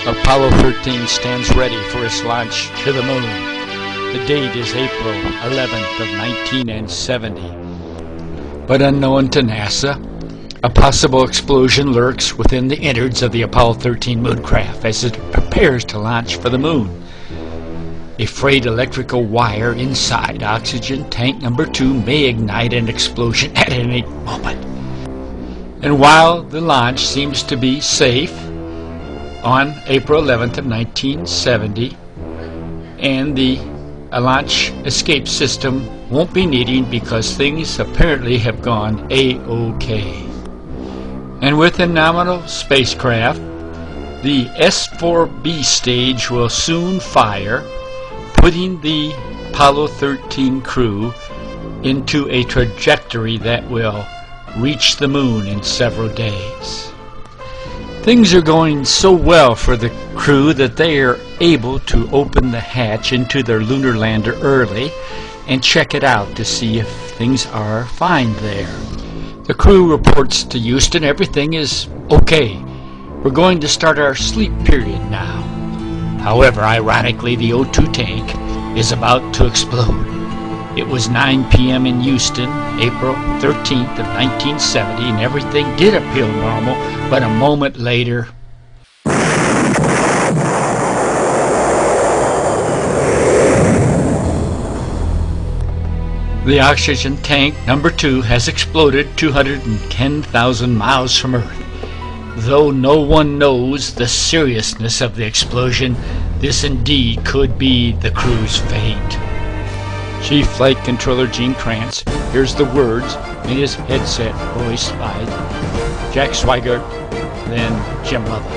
Apollo 13 stands ready for its launch to the moon. The date is April 11th of 1970. But unknown to NASA, a possible explosion lurks within the innards of the Apollo 13 mooncraft as it prepares to launch for the moon. A frayed electrical wire inside oxygen tank number 2 may ignite an explosion at any moment. And while the launch seems to be safe on April 11th of 1970, and the launch escape system won't be needing because things apparently have gone A-OK. And with a nominal spacecraft, the S-4B stage will soon fire, putting the Apollo 13 crew into a trajectory that will reach the moon in several days. Things are going so well for the crew that they are able to open the hatch into their lunar lander early and check it out to see if things are fine there. The crew reports to Houston everything is okay. We're going to start our sleep period now. However, ironically, the O2 tank is about to explode. It was 9 p.m. in Houston, April 13th of 1970, and everything did appear normal, but a moment later, the oxygen tank number 2 has exploded 210,000 miles from Earth. Though no one knows the seriousness of the explosion, this indeed could be the crew's fate. Chief Flight Controller Gene Kranz hears the words in his headset, voiced by Jack Swigert, then Jim Lovell.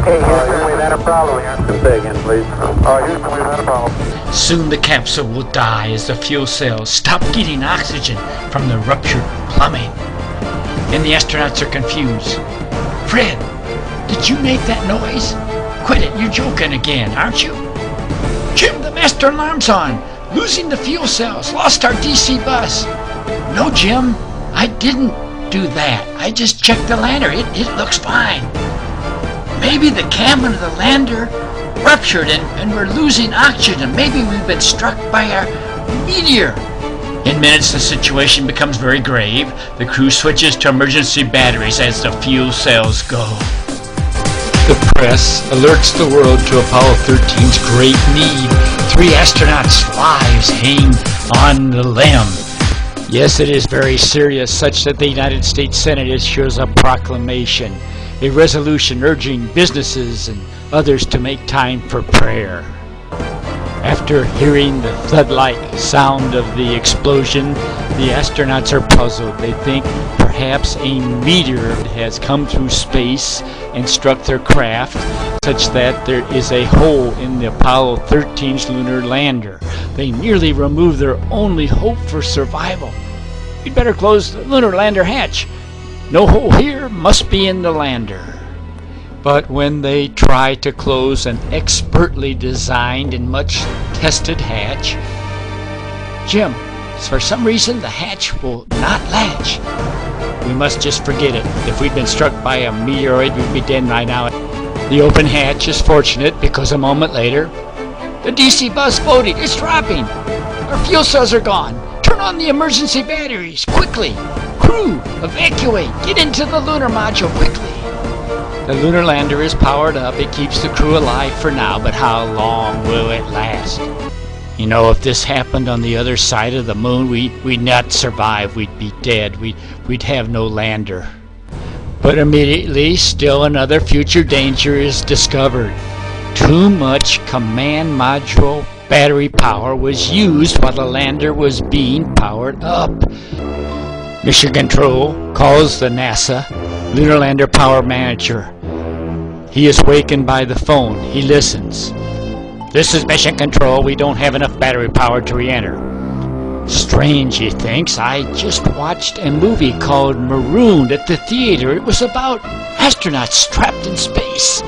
Okay, Houston, we've had a problem here. Say again, please. Houston, we've had a problem. Soon the capsule will die as the fuel cells stop getting oxygen from the ruptured plumbing. And the astronauts are confused. Fred, did you make that noise? Quit it, you're joking again, aren't you? Jim, the master alarm's on. Losing the fuel cells, lost our DC bus. No, Jim, I didn't do that. I just checked the lander. It looks fine. Maybe the cabin of the lander ruptured and we're losing oxygen. Maybe we've been struck by a meteor. In minutes, the situation becomes very grave. The crew switches to emergency batteries as the fuel cells go. The press alerts the world to Apollo 13's great need. 3 astronauts' lives hang on the limb. Yes, it is very serious, such that the United States Senate issues a proclamation, a resolution urging businesses and others to make time for prayer. After hearing the thud-like sound of the explosion, the astronauts are puzzled. They think perhaps a meteor has come through space and struck their craft, such that there is a hole in the Apollo 13's lunar lander. They nearly remove their only hope for survival. We'd better close the lunar lander hatch. No hole here, must be in the lander. But when they try to close an expertly designed and much tested hatch, Jim, for some reason the hatch will not latch. We must just forget it. If we'd been struck by a meteoroid, we'd be dead right now. The open hatch is fortunate because a moment later, the DC bus exploded. It's dropping. Our fuel cells are gone. Turn on the emergency batteries, quickly. Crew, evacuate. Get into the lunar module, quickly. The lunar lander is powered up. It keeps the crew alive for now, but how long will it last? You know, if this happened on the other side of the moon, we'd not survive. We'd be dead. We'd have no lander. But immediately, still another future danger is discovered. Too much command module battery power was used while the lander was being powered up. Mission Control calls the NASA Lunar Lander Power Manager. He is wakened by the phone. He listens. This is Mission Control. We don't have enough battery power to re-enter. Strange, he thinks. I just watched a movie called Marooned at the theater. It was about astronauts trapped in space.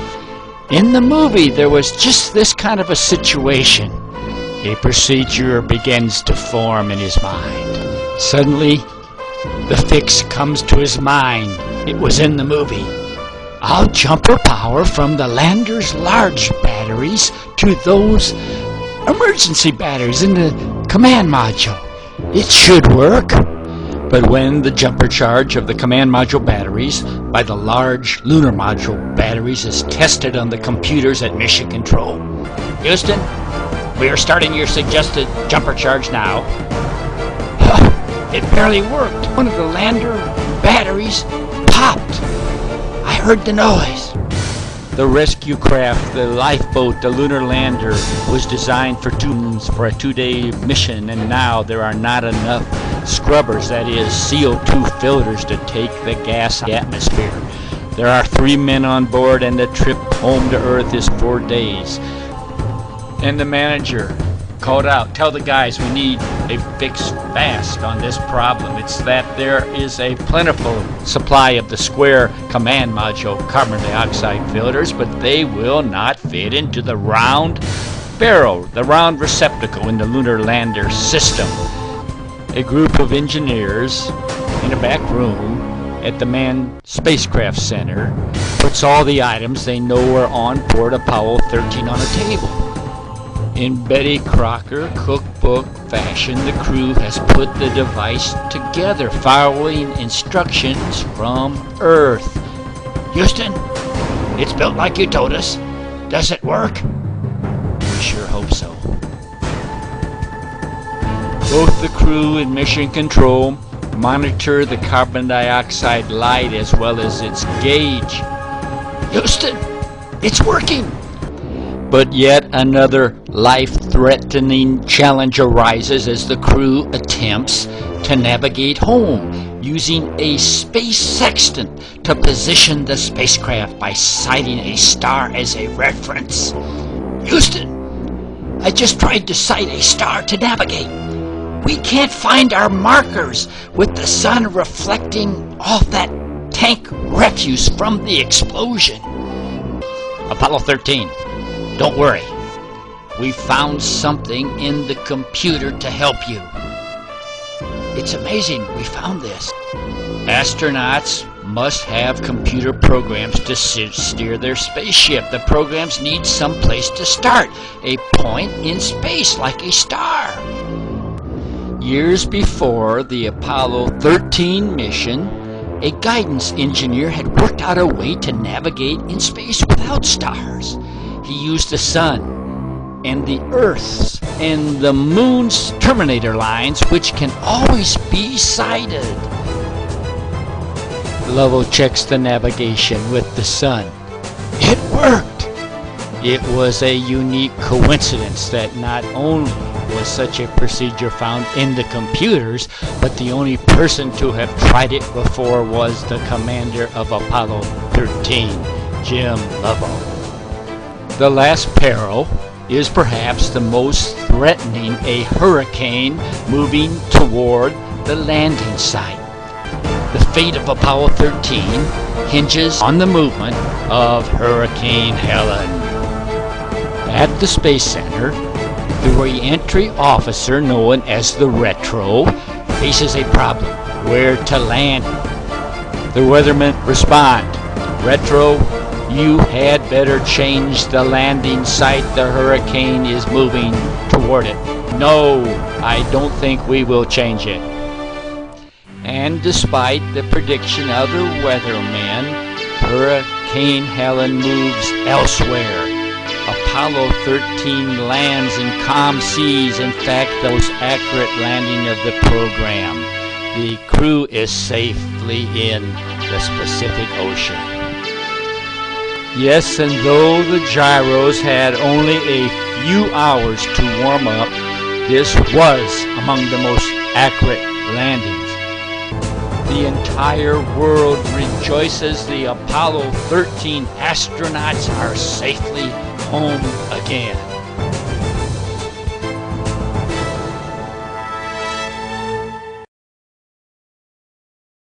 In the movie, there was just this kind of a situation. A procedure begins to form in his mind. Suddenly, the fix comes to his mind. It was in the movie. I'll jumper power from the lander's large batteries to those emergency batteries in the command module. It should work. But when the jumper charge of the command module batteries by the large lunar module batteries is tested on the computers at Mission Control. Houston, we are starting your suggested jumper charge now. It barely worked. One of the lander batteries popped. I heard the noise. The rescue craft, the lifeboat, the lunar lander was designed for a two-day mission, and now there are not enough scrubbers, that is CO2 filters, to take the gas atmosphere. There are 3 men on board, and the trip home to Earth is 4 days. And the manager called out, tell the guys we need a fix fast on this problem. It's that there is a plentiful supply of the square command module carbon dioxide filters, but they will not fit into the round barrel, the round receptacle in the lunar lander system. A group of engineers in a back room at the Manned Spacecraft Center puts all the items they know are on board Apollo 13 on a table. In Betty Crocker cookbook fashion, the crew has put the device together following instructions from Earth. Houston, it's built like you told us. Does it work? We sure hope so. Both the crew and Mission Control monitor the carbon dioxide light as well as its gauge. Houston, it's working! But yet another life-threatening challenge arises as the crew attempts to navigate home using a space sextant to position the spacecraft by citing a star as a reference. Houston, I just tried to cite a star to navigate. We can't find our markers with the sun reflecting off that tank refuse from the explosion. Apollo 13. Don't worry, we found something in the computer to help you. It's amazing we found this. Astronauts must have computer programs to steer their spaceship. The programs need some place to start, a point in space like a star. Years before the Apollo 13 mission, a guidance engineer had worked out a way to navigate in space without stars. He used the sun and the Earth's and the moon's terminator lines, which can always be sighted. Lovell checks the navigation with the sun. It worked! It was a unique coincidence that not only was such a procedure found in the computers, but the only person to have tried it before was the commander of Apollo 13, Jim Lovell. The last peril is perhaps the most threatening, a hurricane moving toward the landing site. The fate of Apollo 13 hinges on the movement of Hurricane Helen. At the Space Center, the re-entry officer, known as the Retro, faces a problem: where to land. The weathermen respond, Retro, you had better change the landing site. The hurricane is moving toward it. No, I don't think we will change it. And despite the prediction of the weathermen, Hurricane Helen moves elsewhere. Apollo 13 lands in calm seas, in fact, the most accurate landing of the program. The crew is safely in the Pacific Ocean. Yes, and though the gyros had only a few hours to warm up, this was among the most accurate landings. The entire world rejoices. The Apollo 13 astronauts are safely home again.